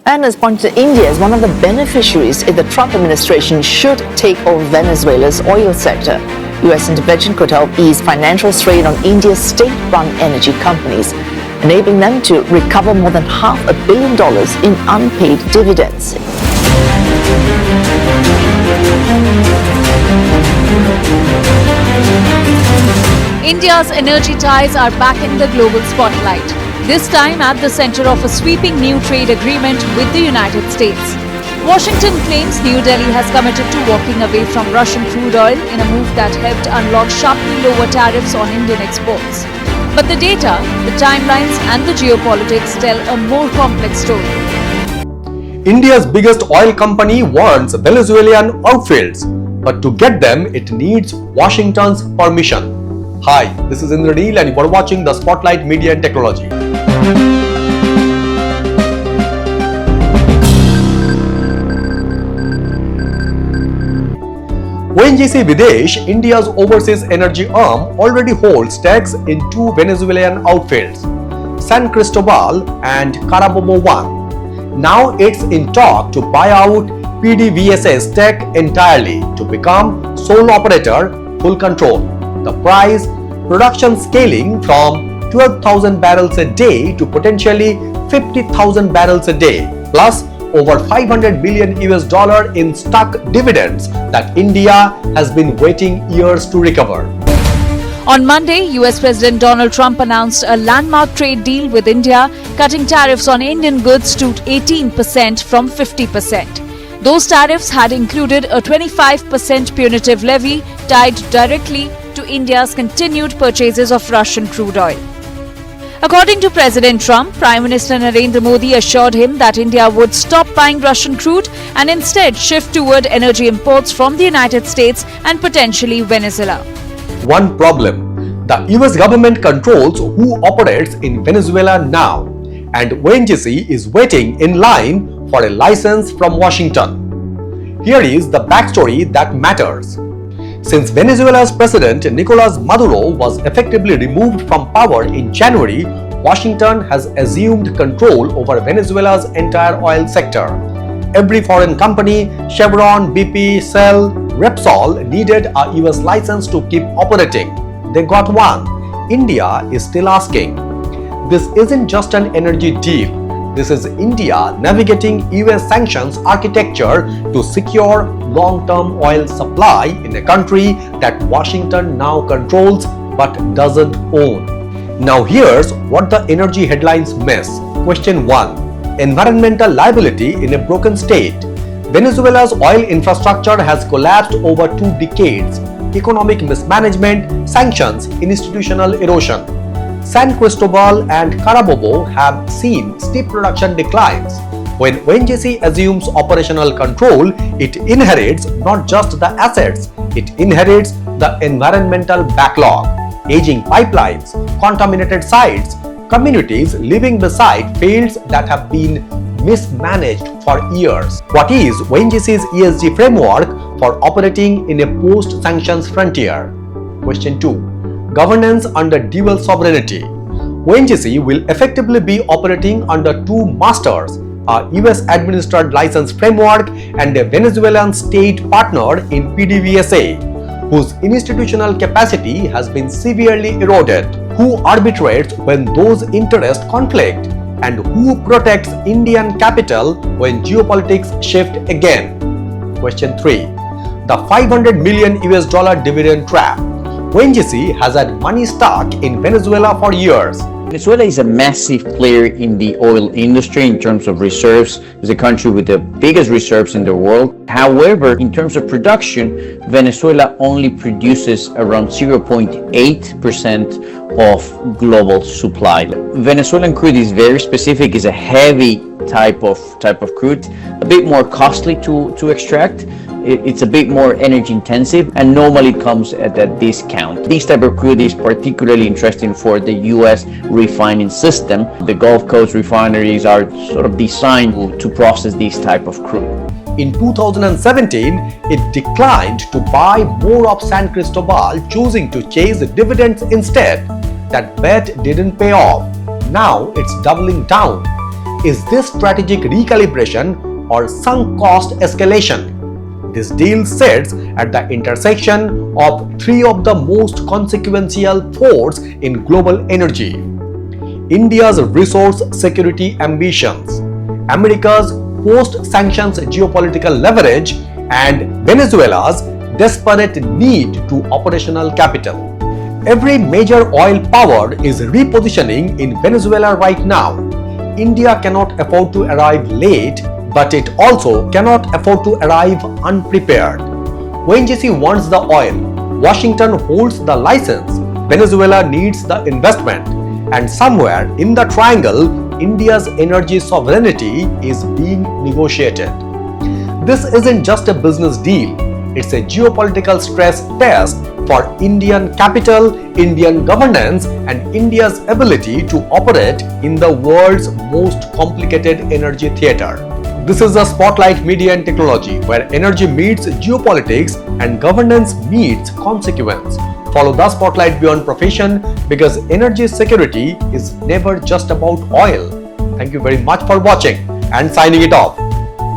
And as pointed to India as one of the beneficiaries if the Trump administration should take over Venezuela's oil sector. US intervention could help ease financial strain on India's state-run energy companies, enabling them to recover more than $500 million in unpaid dividends. India's energy ties are back in the global spotlight, this time at the center of a sweeping new trade agreement with the United States. Washington claims New Delhi has committed to walking away from Russian crude oil in a move that helped unlock sharply lower tariffs on Indian exports. But the data, the timelines and the geopolitics tell a more complex story. India's biggest oil company wants Venezuelan oilfields, but to get them it needs Washington's permission. Hi, this is Indranil and you are watching the Spotlight Media and Technology. ONGC Videsh, India's overseas energy arm, already holds stakes in two Venezuelan oilfields, San Cristobal and Carabobo 1. Now it's in talk to buy out PDVSA's stake entirely to become sole operator, full control. The price, production scaling from 12,000 barrels a day to potentially 50,000 barrels a day, plus over $500 billion in stuck dividends that India has been waiting years to recover. On Monday, US President Donald Trump announced a landmark trade deal with India, cutting tariffs on Indian goods to 18% from 50%. Those tariffs had included a 25% punitive levy tied directly to India's continued purchases of Russian crude oil. According to President Trump, Prime Minister Narendra Modi assured him that India would stop buying Russian crude and instead shift toward energy imports from the United States and potentially Venezuela. One problem: the US government controls who operates in Venezuela now, and ONGC is waiting in line for a license from Washington. Here is the backstory that matters. Since Venezuela's President Nicolas Maduro was effectively removed from power in January, Washington has assumed control over Venezuela's entire oil sector. Every foreign company, Chevron, BP, Shell, Repsol, needed a US license to keep operating. They got one. India is still asking. This isn't just an energy deal. This is India navigating US sanctions architecture to secure long-term oil supply in a country that Washington now controls but doesn't own. Now here's what the energy headlines miss. Question 1. Environmental liability in a broken state. Venezuela's oil infrastructure has collapsed over 2 decades. Economic mismanagement, sanctions, institutional erosion. San Cristobal and Carabobo have seen steep production declines. When ONGC assumes operational control, it inherits not just the assets, it inherits the environmental backlog, aging pipelines, contaminated sites, communities living beside fields that have been mismanaged for years. What is ONGC's ESG framework for operating in a post-sanctions frontier? Question 2. Governance under dual sovereignty. ONGC will effectively be operating under two masters, a US-administered license framework and a Venezuelan state partner in PDVSA, whose institutional capacity has been severely eroded. Who arbitrates when those interests conflict? And who protects Indian capital when geopolitics shift again? Question 3. The $500 million dividend trap. ONGC has had money stuck in Venezuela for years. Venezuela is a massive player in the oil industry in terms of reserves. It's a country with the biggest reserves in the world. However, in terms of production, Venezuela only produces around 0.8% of global supply. Venezuelan crude is very specific. It's a heavy type of crude, a bit more costly to extract. It's a bit more energy intensive and normally comes at a discount. This type of crude is particularly interesting for the US refining system. The Gulf Coast refineries are sort of designed to process this type of crude. In 2017, it declined to buy more of San Cristobal, choosing to chase dividends instead. That bet didn't pay off. Now it's doubling down. Is this strategic recalibration or sunk cost escalation? This deal sits at the intersection of three of the most consequential forces in global energy: India's resource security ambitions, America's post-sanctions geopolitical leverage, and Venezuela's desperate need to operational capital. Every major oil power is repositioning in Venezuela right now. India cannot afford to arrive late, but it also cannot afford to arrive unprepared. ONGC wants the oil, Washington holds the license, Venezuela needs the investment, and somewhere in the triangle, India's energy sovereignty is being negotiated. This isn't just a business deal, it's a geopolitical stress test for Indian capital, Indian governance, and India's ability to operate in the world's most complicated energy theater. This is the Spotlight Media and Technology, where energy meets geopolitics and governance meets consequence. Follow the Spotlight beyond profession, because energy security is never just about oil. Thank you very much for watching and signing it off.